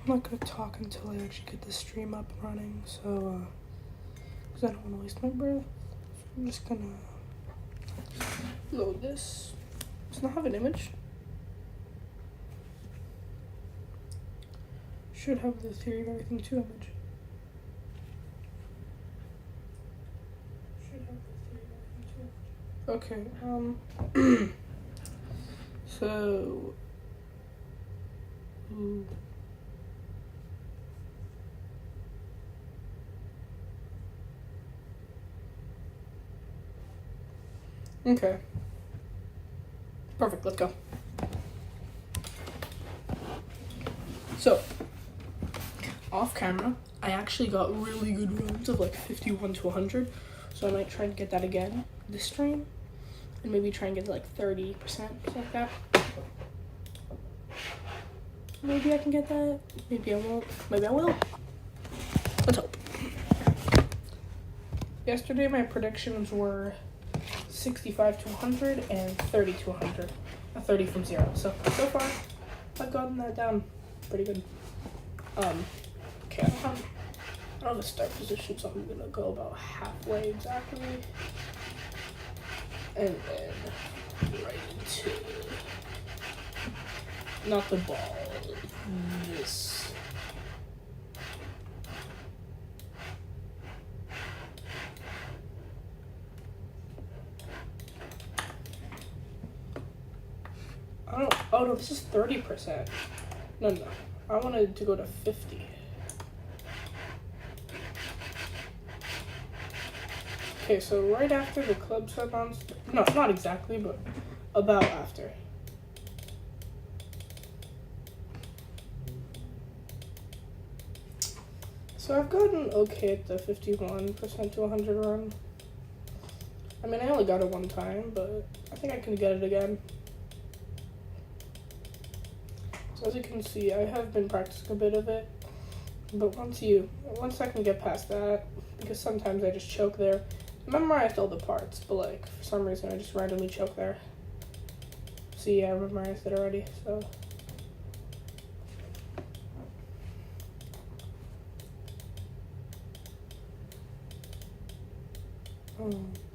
not gonna talk until I actually get the stream up and running, so, because I don't want to waste my breath. So I'm just gonna load this. Does not have an image. Should have the theory of everything 2 image. Should have the theory of everything 2 image. Okay, so, okay. Perfect, let's go. So, off camera, I actually got really good runs of like 51 to 100. So I might try and get that again this stream. And maybe try and get to like 30%, something like that. Maybe I can get that. Maybe I won't. Maybe I will. Let's hope. Yesterday my predictions were 65 to 100 and 30 to 100. 30 from 0. So far, I've gotten that down pretty good. Okay, I don't have a start position, so I'm gonna go about halfway exactly. And then right into, not the ball, this. Oh no, this is 30%. No, I wanted to go to 50. Okay, so right after the club set on, no, not exactly, but about after. So I've gotten okay at the 51% to 100 run. I mean, I only got it one time, but I think I can get it again. So as you can see, I have been practicing a bit of it, but once I can get past that, because sometimes I just choke there. I memorized all the parts, but like for some reason I just randomly choke there. See, I memorized it already, so.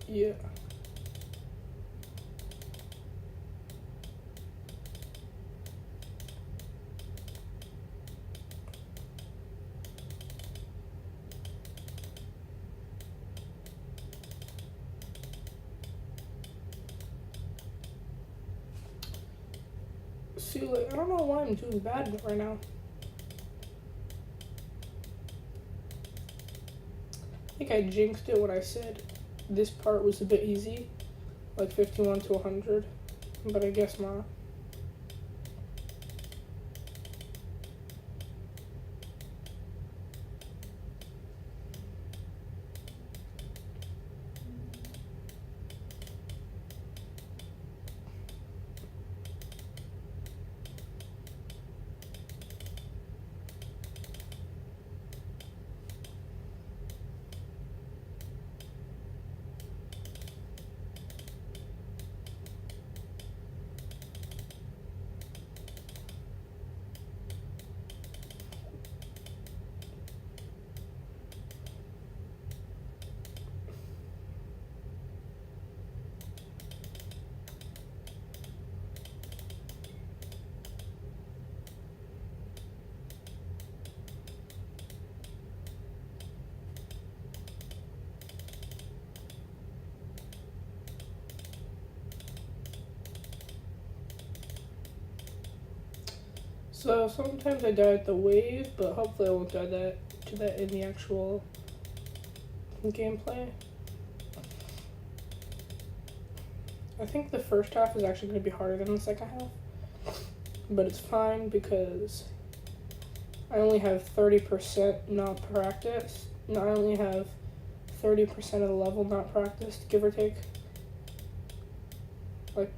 Yeah. See, like, I don't know why I'm doing bad right now. I think I jinxed it when I said this part was a bit easy, like 51 to 100, but I guess not. So sometimes I die at the wave, but hopefully I won't die to that in the actual gameplay. I think the first half is actually going to be harder than the second half, but it's fine because I only have 30% not practiced. No, I only have 30% of the level not practiced, give or take. Like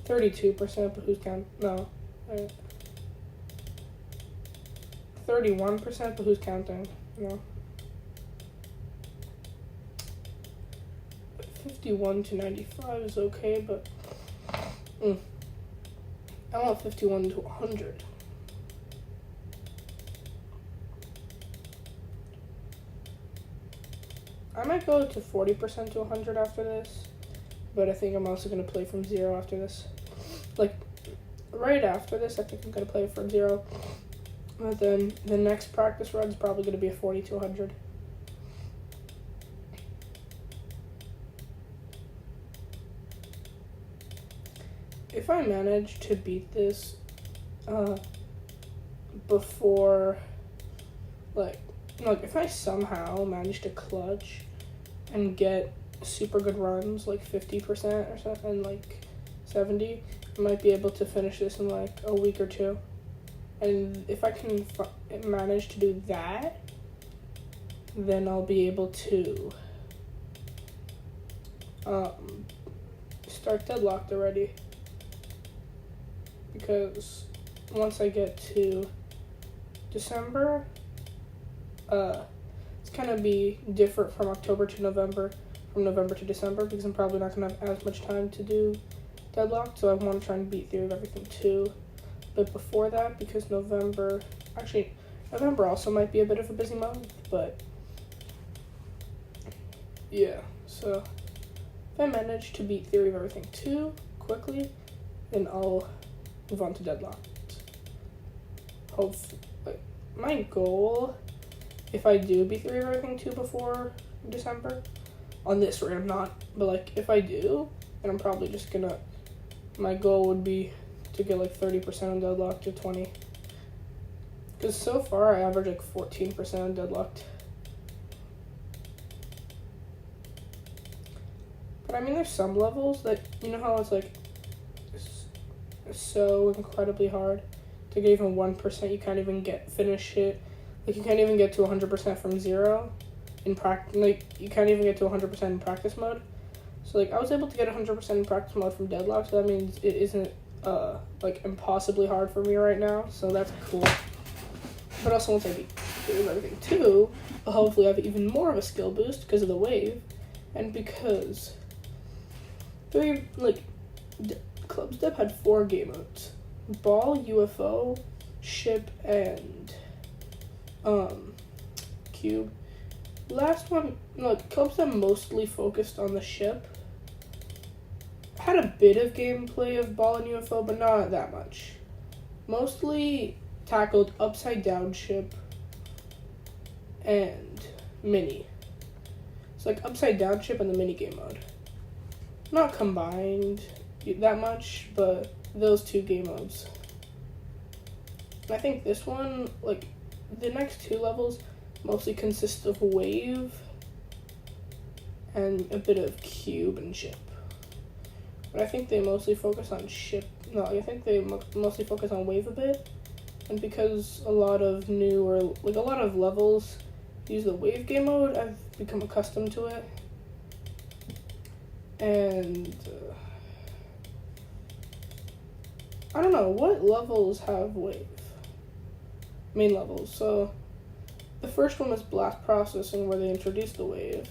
32%, but who's counting? No. 31%, but who's counting? No. 51 to 95 is okay, but I want 51 to 100. I might go to 40% to 100 after this, but I think I'm also going to play from 0 after this. Like, right after this, I think I'm going to play from 0. But then the next practice run is probably going to be a 40 to 100. If I manage to beat this before, like, if I somehow manage to clutch and get super good runs, like 50% or something, and like 70, I might be able to finish this in like a week or two. And if I can manage to do that, then I'll be able to start Deadlocked already. Because once I get to December, it's gonna be different from October to November, from November to December, because I'm probably not gonna have as much time to do Deadlocked, so I want to try and beat Theory of Everything 2. But before that, because November also might be a bit of a busy month, but yeah, so if I manage to beat Theory of Everything 2 quickly, then I'll move on to Deadlocked. Hopefully, my goal, if I do beat Theory of Everything 2 before December, on this rate I'm not, but like if I do, then I'm probably just gonna, my goal would be to get like 30% on Deadlocked to 20. Because so far I average like 14% on Deadlocked. But I mean, there's some levels that, you know how it's like so incredibly hard to get even 1%, you can't even finish it. Like, you can't even get to 100% from 0 in practice. Like, you can't even get to 100% in practice mode. So, like, I was able to get 100% in practice mode from Deadlock, so that means it isn't, like, impossibly hard for me right now, so that's cool. But also, once I beat everything too, I'll hopefully have even more of a skill boost because of the wave, and because Club's Dep had 4 game modes: Ball, UFO, Ship, and Cube. Last one, Club's Dep mostly focused on the Ship. Had a bit of gameplay of Ball and UFO, but not that much. Mostly tackled Upside Down Ship and Mini. It's like Upside Down Ship and the mini game mode. Not combined that much, but those 2 game modes. And I think this one, like, the next 2 levels mostly consist of Wave and a bit of Cube and Ship. But I think they mostly focus on Ship. No, I think they mostly focus on Wave a bit. And because a lot of levels use the Wave game mode, I've become accustomed to it. And I don't know, what levels have Wave? Main levels. So the first one was Blast Processing, where they introduced the Wave.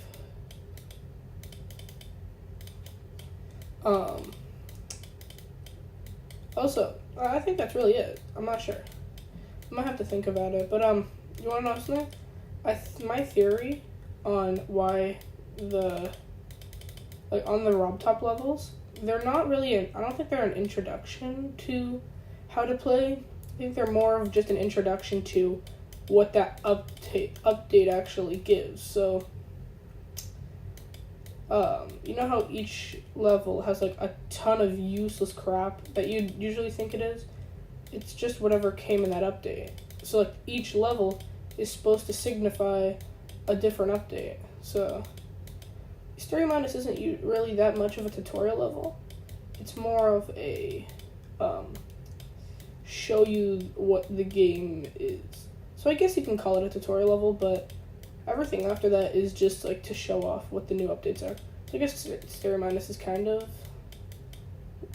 Also, I think that's really it. I'm not sure. I might have to think about it. But you want to know something? My theory on why on the Rob Top levels, they're not really I don't think they're an introduction to how to play. I think they're more of just an introduction to what that update actually gives. So, you know how each level has like a ton of useless crap that you'd usually think it is? It's just whatever came in that update. So like each level is supposed to signify a different update. So Story Minus isn't really that much of a tutorial level. It's more of a show you what the game is. So I guess you can call it a tutorial level, but everything after that is just like to show off what the new updates are. So I guess Story Minus is kind of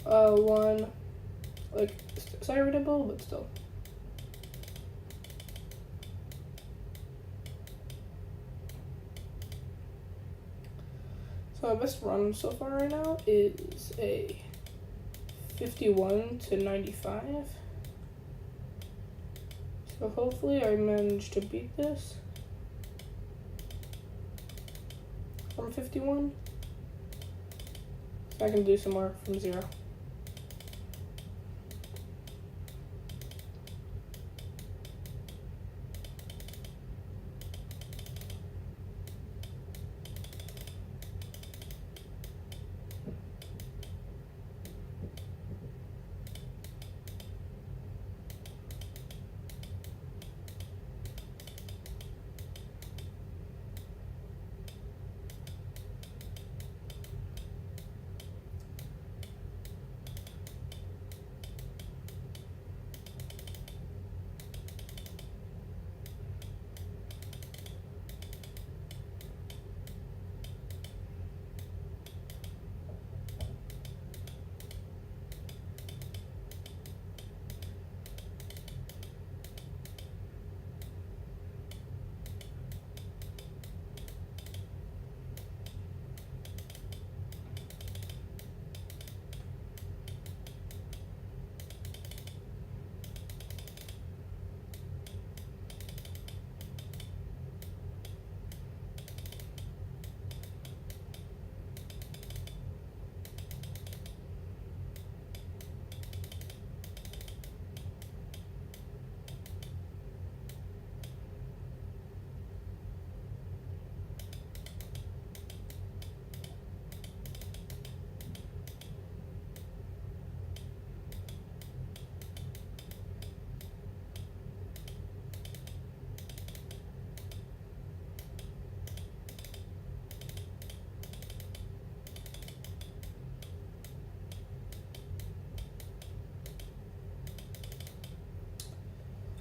one like semi-readable, but still. So my best run so far right now is a 51 to 95. So hopefully I manage to beat this. from 51. So I can do some more from 0.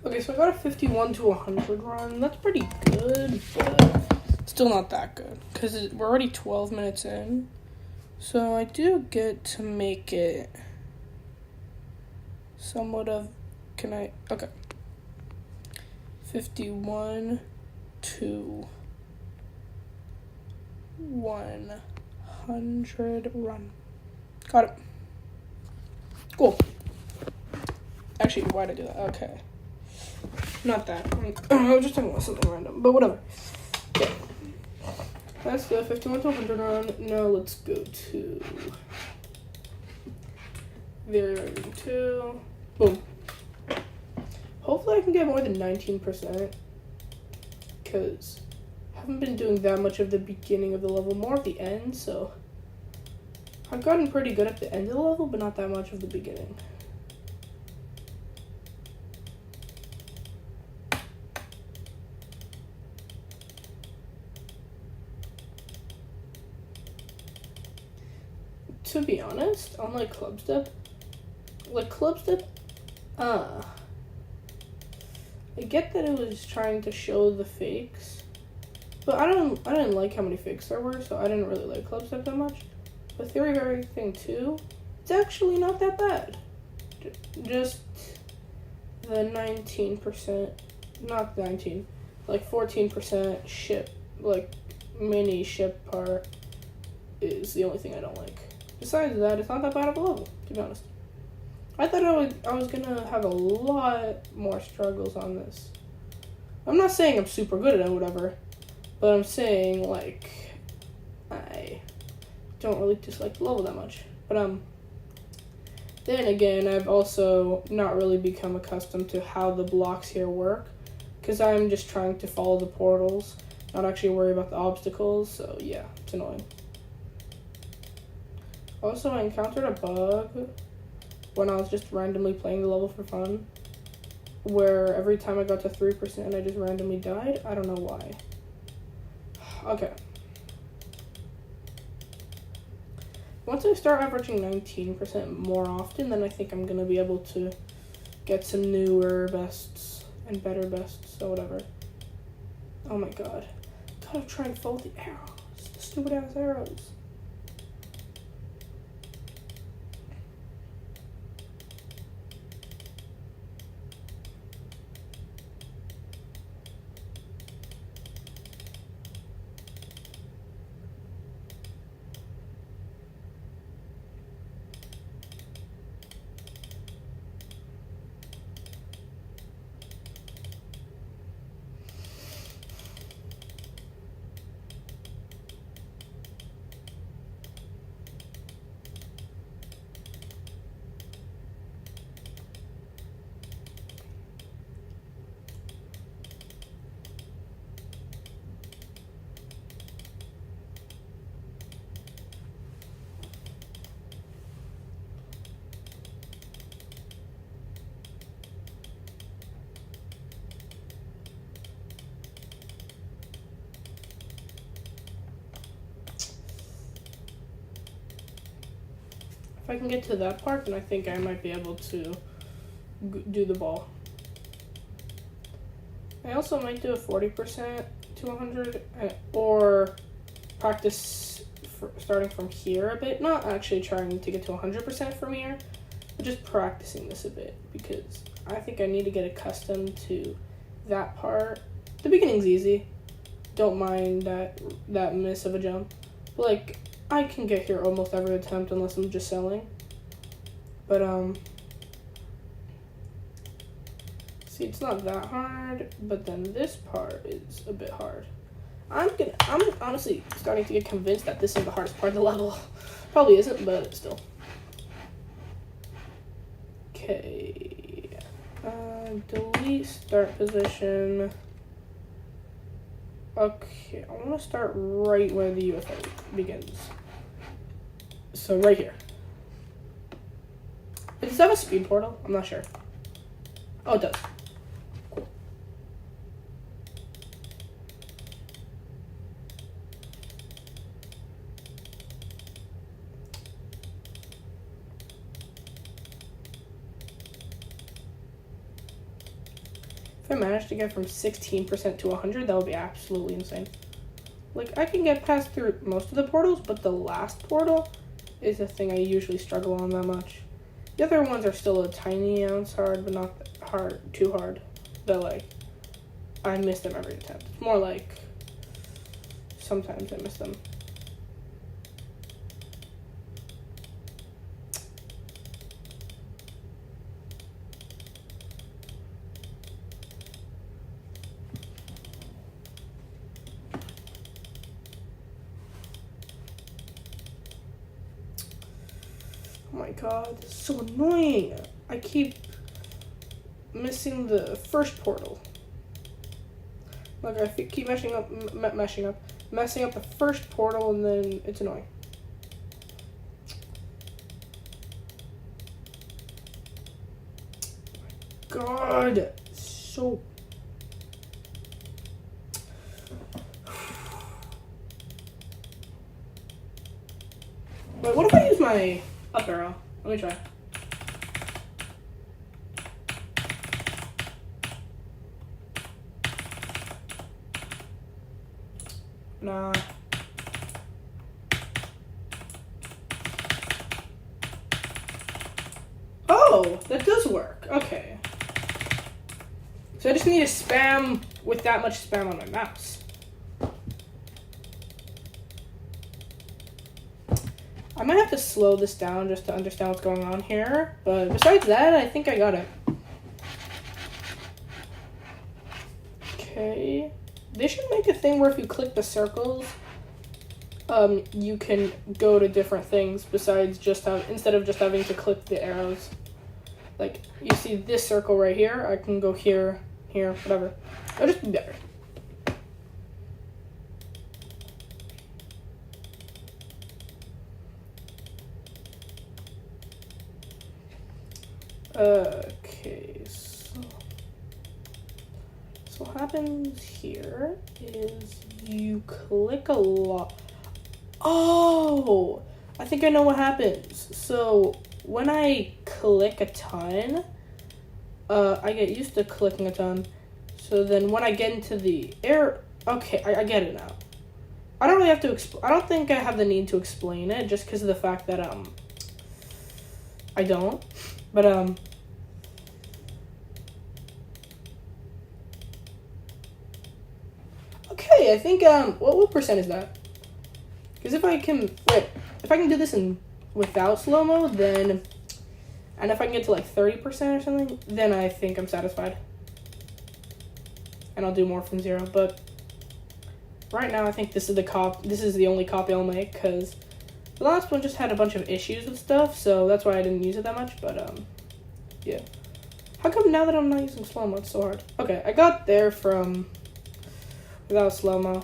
Okay, so I got a 51 to 100 run. That's pretty good, but still not that good because we're already 12 minutes in. So I do get to make it somewhat of, okay. 51 to 100 run. Got it. Cool. Actually, why'd I do that? Okay. Not that. I was just talking about something random, but whatever. Okay. That's the 51 to 100 run. Now let's go to variable 2. Boom. Hopefully I can get more than 19%, because I haven't been doing that much of the beginning of the level, more of the end, so I've gotten pretty good at the end of the level, but not that much of the beginning. To be honest, unlike Clubstep, I get that it was trying to show the fakes, but I didn't like how many fakes there were, so I didn't really like Clubstep that much. But Theory of Everything 2, it's actually not that bad. Just the 19%, not 19, like 14% ship, like mini ship part is the only thing I don't like. Besides that, it's not that bad of a level, to be honest. I thought I was gonna have a lot more struggles on this. I'm not saying I'm super good at it or whatever, but I'm saying, like, I don't really dislike the level that much. But, then again, I've also not really become accustomed to how the blocks here work, because I'm just trying to follow the portals, not actually worry about the obstacles, so yeah, it's annoying. Also, I encountered a bug when I was just randomly playing the level for fun, where every time I got to 3%, I just randomly died. I don't know why. Okay. Once I start averaging 19% more often, then I think I'm going to be able to get some newer bests and better bests, so whatever. Oh my god. Gotta try and follow the arrows. The stupid ass arrows. If I can get to that part, then I think I might be able to do the ball. I also might do a 40% to 100, or practice starting from here a bit. Not actually trying to get to 100% from here, but just practicing this a bit, because I think I need to get accustomed to that part. The beginning's easy. Don't mind that miss of a jump. But, like, I can get here almost every attempt unless I'm just selling. But, see, it's not that hard, but then this part is a bit hard. I'm honestly starting to get convinced that this is the hardest part of the level. Probably isn't, but still. Okay. Delete start position. Okay, I want to start right where the UFO begins. So right here. Does that have a speed portal? I'm not sure. Oh, it does. Cool. If I managed to get from 16% to 100, that would be absolutely insane. Like, I can get past through most of the portals, but the last portal is the thing I usually struggle on that much. The other ones are still a tiny ounce hard, but not hard, too hard. That, like, I miss them every attempt. It's more like, sometimes I miss them. Oh my god, this is so annoying. I keep missing the first portal. Like, I keep messing up the first portal, and then it's annoying. God, so. Wait, what if I use my up arrow? Let me try. Nah. Oh, that does work. Okay. So I just need to spam with that much spam on my mouse. I might have to slow this down just to understand what's going on here, but besides that, I think I got it. Okay. They should make a thing where if you click the circles, you can go to different things besides instead of just having to click the arrows. Like, you see this circle right here, I can go here, here, whatever. It'll just be better. Okay, so what happens here is you click a lot. Oh, I think I know what happens. So when I click a ton, I get used to clicking a ton. So then when I get into the air, okay, I get it now. I don't really have to I don't think I have the need to explain it just because of the fact that I don't. But okay, I think what percent is that? Because if I can do this without slow-mo, then, and if I can get to like 30% or something, then I think I'm satisfied. And I'll do more from 0, but right now I think this is the only copy I'll make, because the last one just had a bunch of issues with stuff, so that's why I didn't use it that much, but yeah. How come now that I'm not using slow-mo, it's so hard? Okay, I got there from without slow-mo.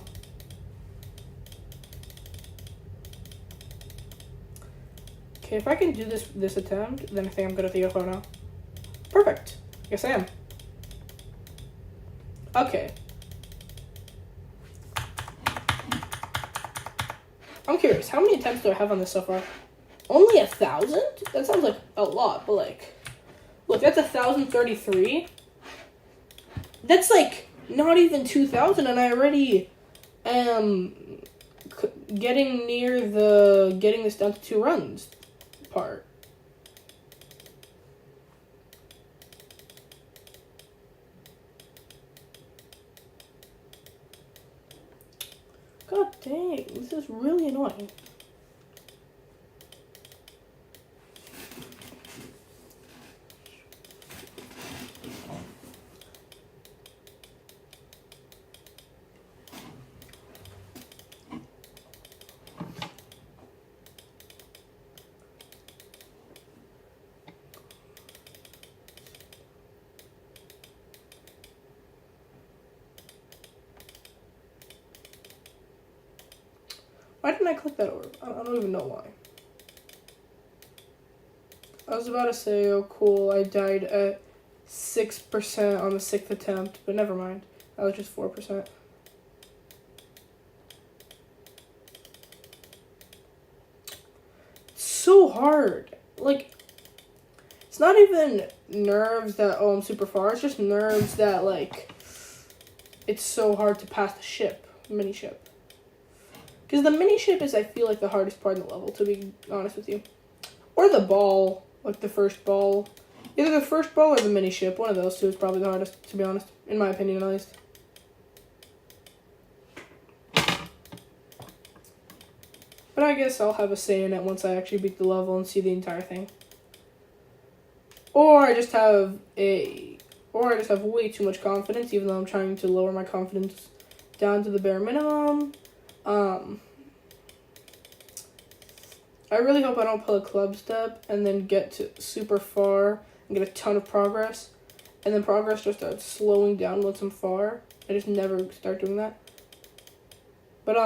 Okay, if I can do this attempt, then I think I'm good at the UFO now. Perfect. Yes, I am. Okay. I'm curious, how many attempts do I have on this so far? Only 1,000? That sounds like a lot, but like, look, that's 1,033. That's like not even 2,000, and I already am getting near the getting this down to 2 runs part. God dang, this is really annoying. Why didn't I click that orb? I don't even know why. I was about to say, oh cool, I died at 6% on the 6th attempt, but never mind. That was just 4%. It's so hard. Like, it's not even nerves that, oh, I'm super far. It's just nerves that, like, it's so hard to pass the ship, mini ship. Because the mini ship is, I feel like, the hardest part of the level, to be honest with you. Or the ball, like the first ball. Either the first ball or the mini ship. One of those two is probably the hardest, to be honest. In my opinion, at least. But I guess I'll have a say in it once I actually beat the level and see the entire thing. Or I just have way too much confidence, even though I'm trying to lower my confidence down to the bare minimum. I really hope I don't pull a club step and then get to super far and get a ton of progress, and then progress just starts slowing down once I'm far. I just never start doing that. But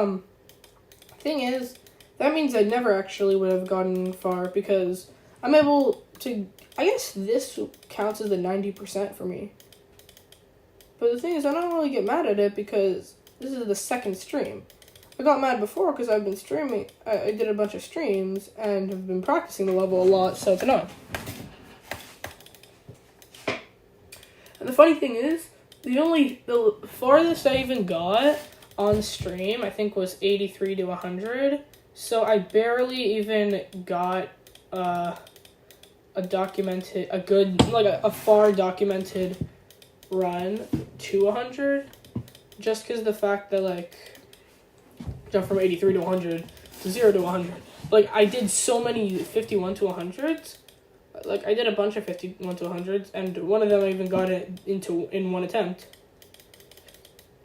thing is, that means I never actually would have gotten far, because I'm able to, I guess this counts as the 90% for me. But the thing is, I don't really get mad at it because this is the second stream. I got mad before because I've been streaming. I did a bunch of streams and have been practicing the level a lot, so it's annoying. And the funny thing is, the farthest I even got on stream, I think, was 83 to 100. So I barely even got a far documented run to 100, just because the fact that, like, jump from 83 to 100 to 0 to 100. Like, I did so many 51 to 100s. Like, I did a bunch of 51 to 100s, and one of them I even got it in one attempt.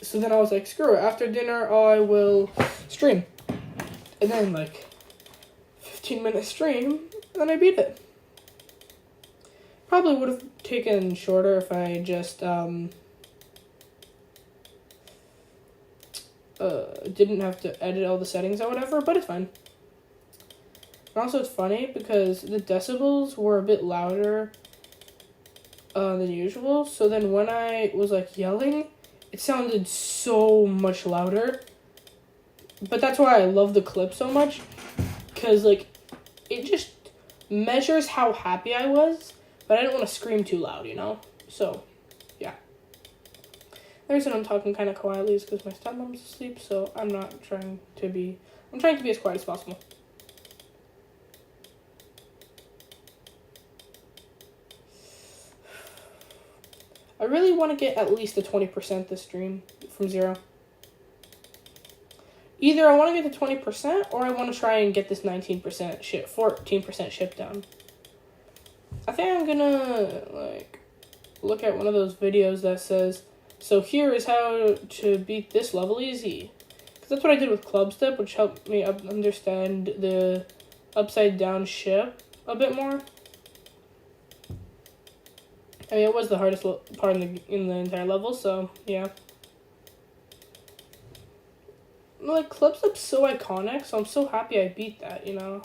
So then I was like, screw it. After dinner, I will stream. And then, like, 15-minute stream, and I beat it. Probably would have taken shorter if I just, didn't have to edit all the settings or whatever, but it's fine. And also, it's funny because the decibels were a bit louder than usual, so then when I was, like, yelling, it sounded so much louder. But that's why I love the clip so much, because, like, it just measures how happy I was, but I didn't want to scream too loud, you know? So, yeah. The reason I'm talking kind of quietly is because my stepmom's asleep, so I'm trying to be as quiet as possible. I really want to get at least a 20% this stream from 0. Either I want to get to 20% or I want to try and get this 14% ship down. I think I'm gonna, like, look at one of those videos that says, so here is how to beat this level easy. Because that's what I did with Club Step, which helped me understand the upside down ship a bit more. I mean, it was the hardest part in the entire level, so, yeah. Like, Club Step's so iconic, so I'm so happy I beat that, you know?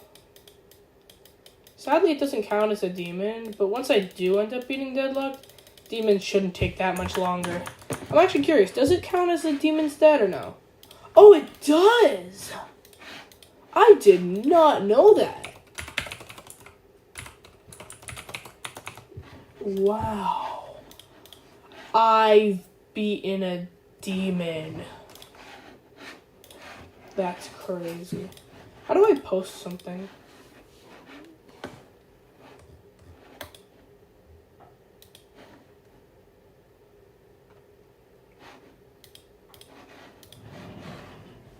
Sadly, it doesn't count as a demon, but once I do end up beating Deadlocked, demons shouldn't take that much longer. I'm actually curious, does it count as a demon's dead or no? Oh, it does! I did not know that. Wow. I've beaten a demon. That's crazy. How do I post something?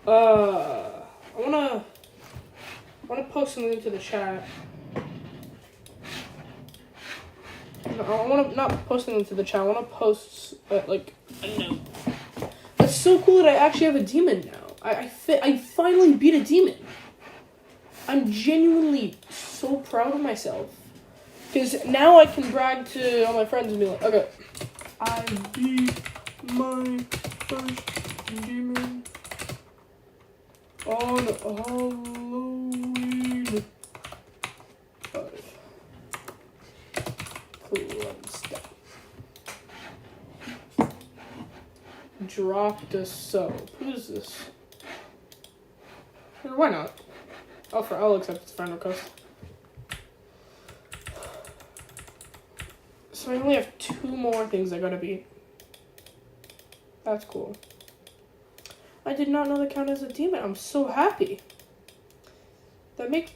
I wanna post something into the chat. No, I wanna not post something into the chat. I wanna post like a note. That's so cool that I actually have a demon now. I finally beat a demon. I'm genuinely so proud of myself. Because now I can brag to all my friends and be like, okay, I beat my first demon on Halloween. Cool stuff. Drop the soap. Who is this? Why not? I'll accept its friend request. So I only have 2 more things I gotta beat. That's cool. I did not know that counted as a demon. I'm so happy. That makes,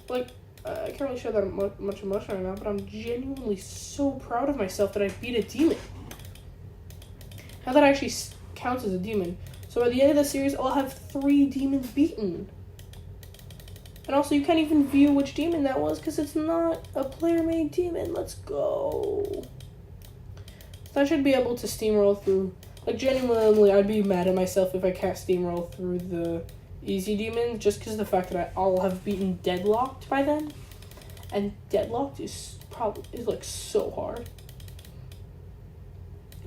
like, I can't really show that much emotion right now, but I'm genuinely so proud of myself that I beat a demon. Now that actually counts as a demon. So by the end of the series, I'll have 3 demons beaten. And also, you can't even view which demon that was because it's not a player-made demon. Let's go. So I should be able to steamroll through. Like, genuinely, I'd be mad at myself if I can't steamroll through the easy demons just because of the fact that I'll have beaten Deadlocked by then. And Deadlocked is like so hard.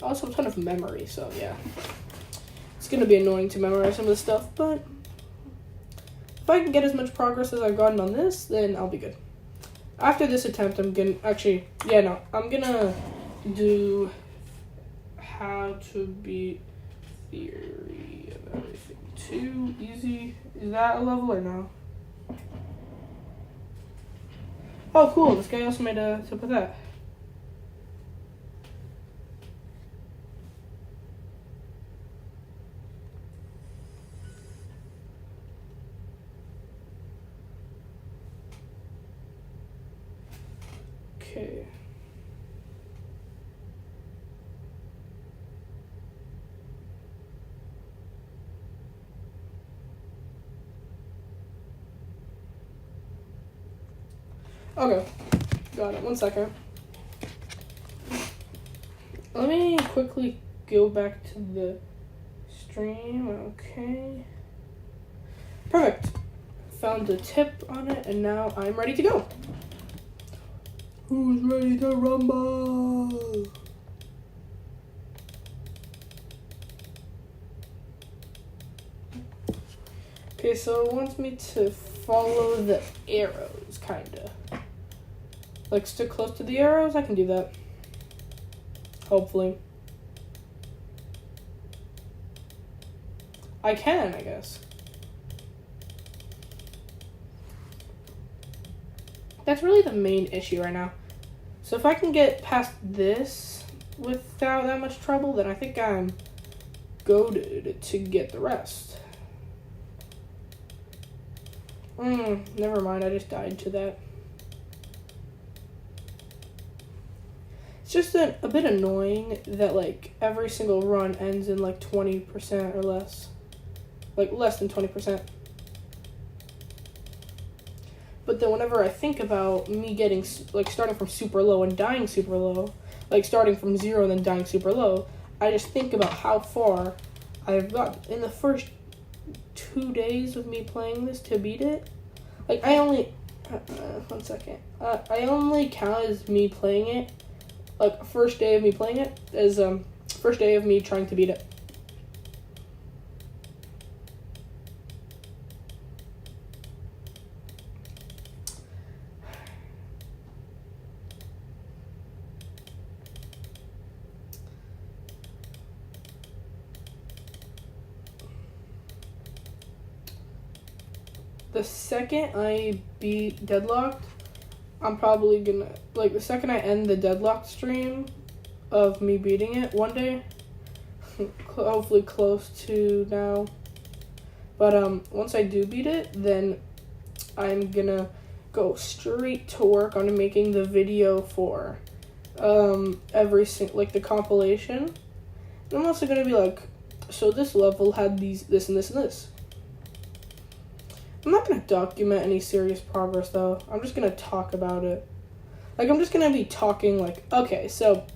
Also, a ton of memory, so yeah. It's going to be annoying to memorize some of this stuff, but if I can get as much progress as I've gotten on this, then I'll be good. After this attempt, I'm gonna do how to beat theory of everything. 2 easy. Is that a level or no? Oh, cool. This guy also made a tip with that. Okay. Okay. Got it. 1 second. Let me quickly go back to the stream. Okay. Perfect. Found the tip on it, and now I'm ready to go. Who's ready to rumble? Okay, so it wants me to follow the arrows, kinda. Like, stick close to the arrows? I can do that. Hopefully. I can, I guess. That's really the main issue right now. So if I can get past this without that much trouble, then I think I'm goated to get the rest. Never mind, I just died to that. It's just a bit annoying that, like, every single run ends in, like, 20% or less. Like, less than 20%. But then whenever I think about me getting, like, starting from super low and dying super low, like, starting from 0 and then dying super low, I just think about how far I've got in the first 2 days of me playing this to beat it. Like, I only, 1 second. I only count as me playing it, like, first day of me playing it, as, first day of me trying to beat it. The second I beat Deadlocked, I'm probably gonna, like, the second I end the deadlock stream of me beating it one day, hopefully close to now, but once I do beat it, then I'm gonna go straight to work on making the video for the compilation. And I'm also gonna be like, so this level had this and this and this. I'm not gonna document any serious progress though. I'm just gonna talk about it. Like, I'm just gonna be talking like, okay, so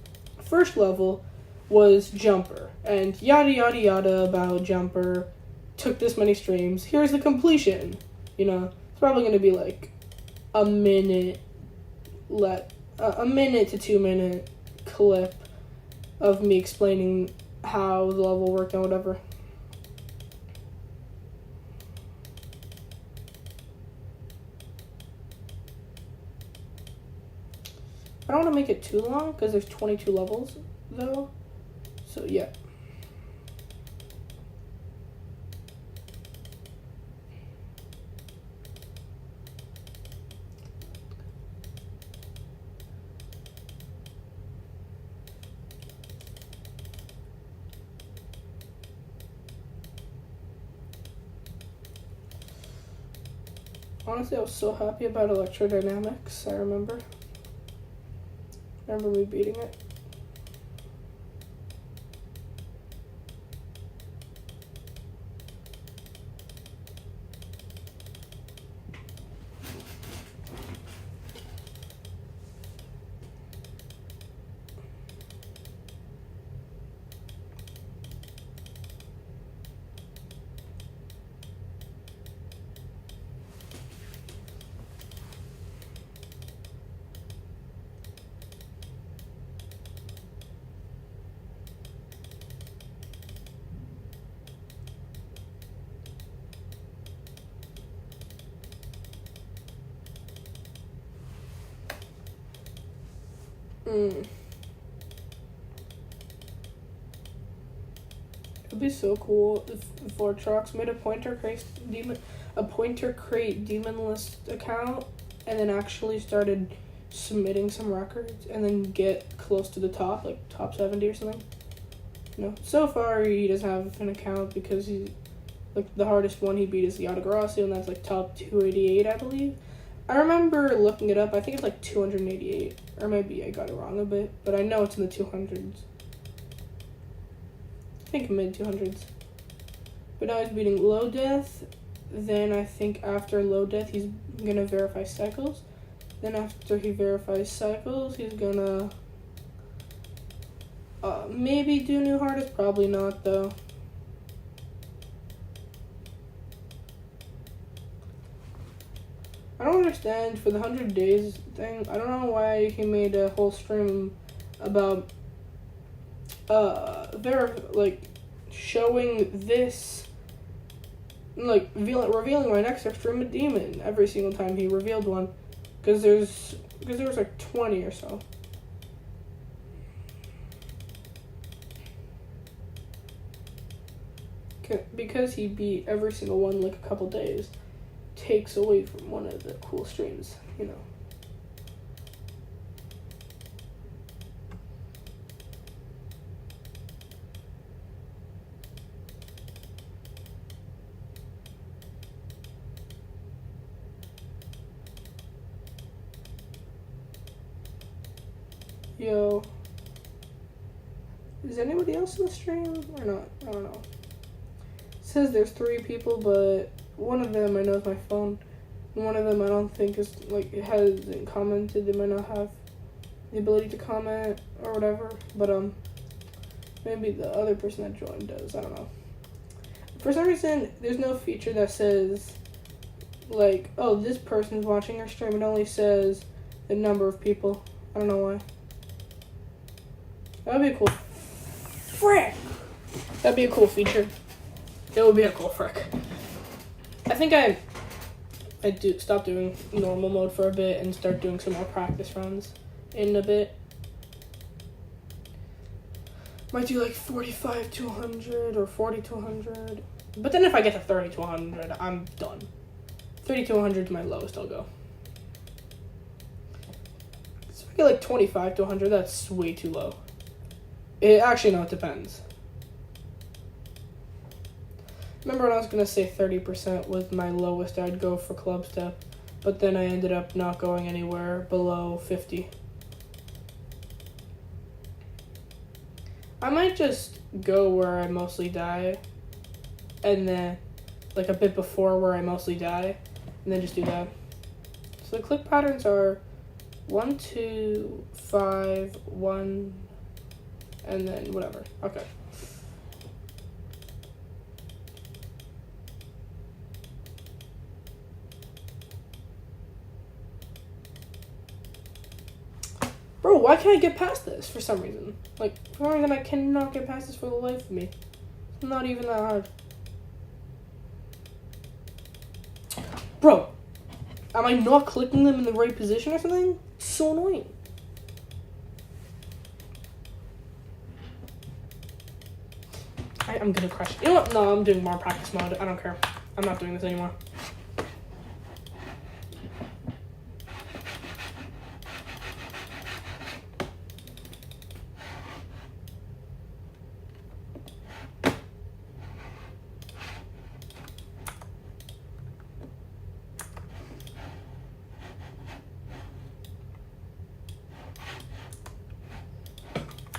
first level was Jumper, and yada yada yada about Jumper. Took this many streams. Here's the completion. You know, it's probably gonna be like a minute to 2 minute clip of me explaining how the level worked and whatever. I don't want to make it too long because there's 22 levels though. So yeah. Honestly, I was so happy about electrodynamics, I remember. Me beating it. It'd be so cool if Vortrox made a pointer crate demonless account and then actually started submitting some records and then get close to the top, like top 70 or something. You know, so far he doesn't have an account because he's like the hardest one he beat is the Autograsso, and that's like top 288, I believe. I remember looking it up. I think it's like 288, or maybe I got it wrong a bit, but I know it's in the 200s. I think mid 200s. But now he's beating Low Death. Then I think after Low Death, he's gonna verify cycles. Then after he verifies cycles, he's gonna maybe do new hardest. Probably not though. I don't understand for the 100 days thing. I don't know why he made a whole stream about showing this, like revealing my next extreme demon every single time he revealed one, because there was like 20 or so. Because he beat every single one like a couple days, takes away from one of the cool streams, you know. Yo, is anybody else in the stream or not? I don't know. It says there's 3 people, but one of them I know is my phone, and one of them I don't think is, like, it hasn't commented. They might not have the ability to comment or whatever, but maybe the other person that joined does. I don't know. For some reason, there's no feature that says, like, oh, this person's watching our stream. It only says the number of people. I don't know why. That would be a cool frick. That'd be a cool feature. It would be a cool frick. I think I do stop doing normal mode for a bit and start doing some more practice runs in a bit. Might do like 45 to 100 or 40 to 100. But then if I get to 30 to 100, I'm done. 30 to 100 is my lowest I'll go. get like 25 to 100. That's way too low. Actually, no, it depends. Remember when I was going to say 30% was my lowest I'd go for club step, but then I ended up not going anywhere below 50. I might just go where I mostly die, and then, like a bit before where I mostly die, and then just do that. So the click patterns are 1, 2, 5, 1, and then whatever. Okay. Bro, why can't I get past this for some reason? Like, for some reason I cannot get past this for the life of me. It's not even that hard. Bro, am I not clicking them in the right position or something? It's so annoying. I'm gonna crush. You know what? No, I'm doing more practice mode. I don't care. I'm not doing this anymore.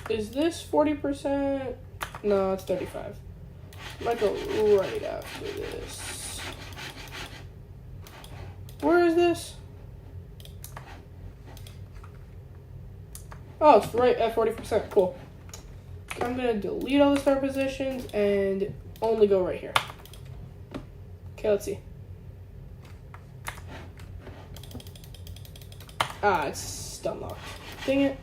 Is this 40%? No, it's 35. Might go right after this. Where is this? Oh, it's right at 40%. Cool. I'm gonna delete all the start positions and only go right here. Okay, let's see. Ah, it's still locked. Dang it.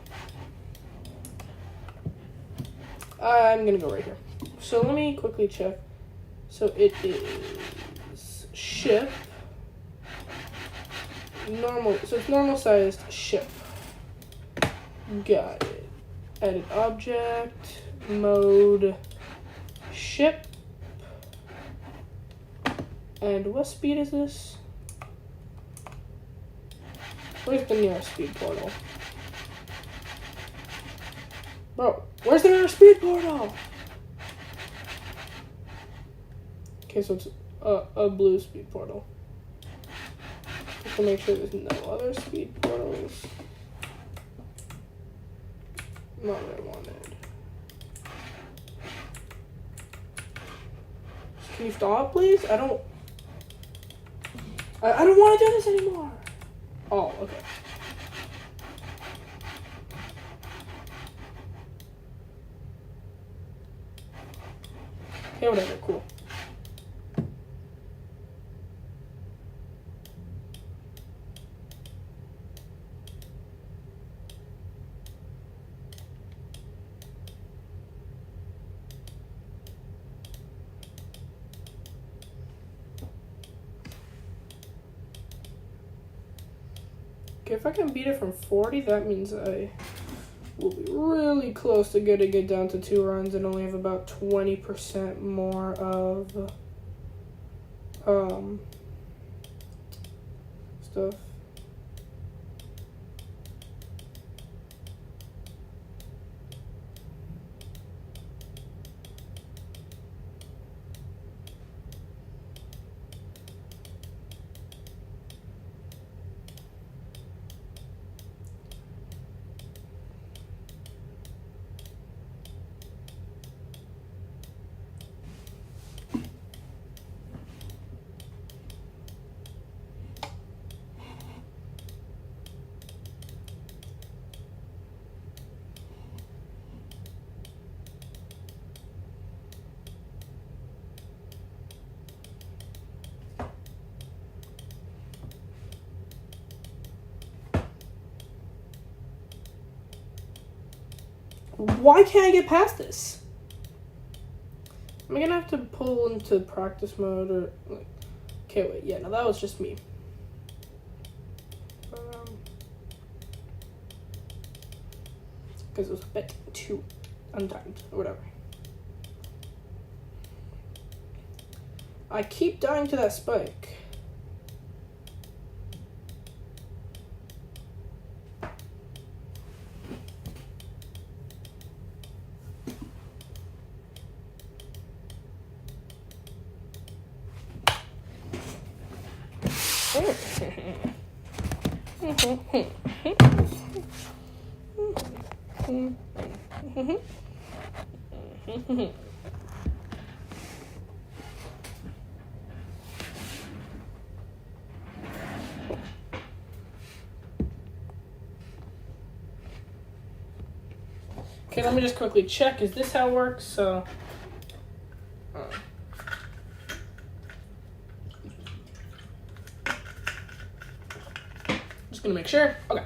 I'm gonna go right here. So let me quickly check. So it is ship. Normal. So it's normal sized ship. Got it. Edit object. Mode. Ship. And what speed is this? Where's the nearest speed portal? Bro, where's the nearest speed portal? Okay, so it's a blue speed portal. Just to make sure there's no other speed portals. Not what I wanted. Can you stop, please? I don't want to do this anymore. Oh, okay. Okay, whatever, cool. Okay, if I can beat it from 40, that means I will be really close to getting it down to 2 runs and only have about 20% more of stuff. Why can't I get past this? Am I gonna have to pull into practice mode or like? Okay, wait. Yeah, no, that was just me. Because it was a bit too untimed or whatever. I keep dying to that spike. Okay, let me just quickly check. Is this how it works? So, just gonna make sure. Okay.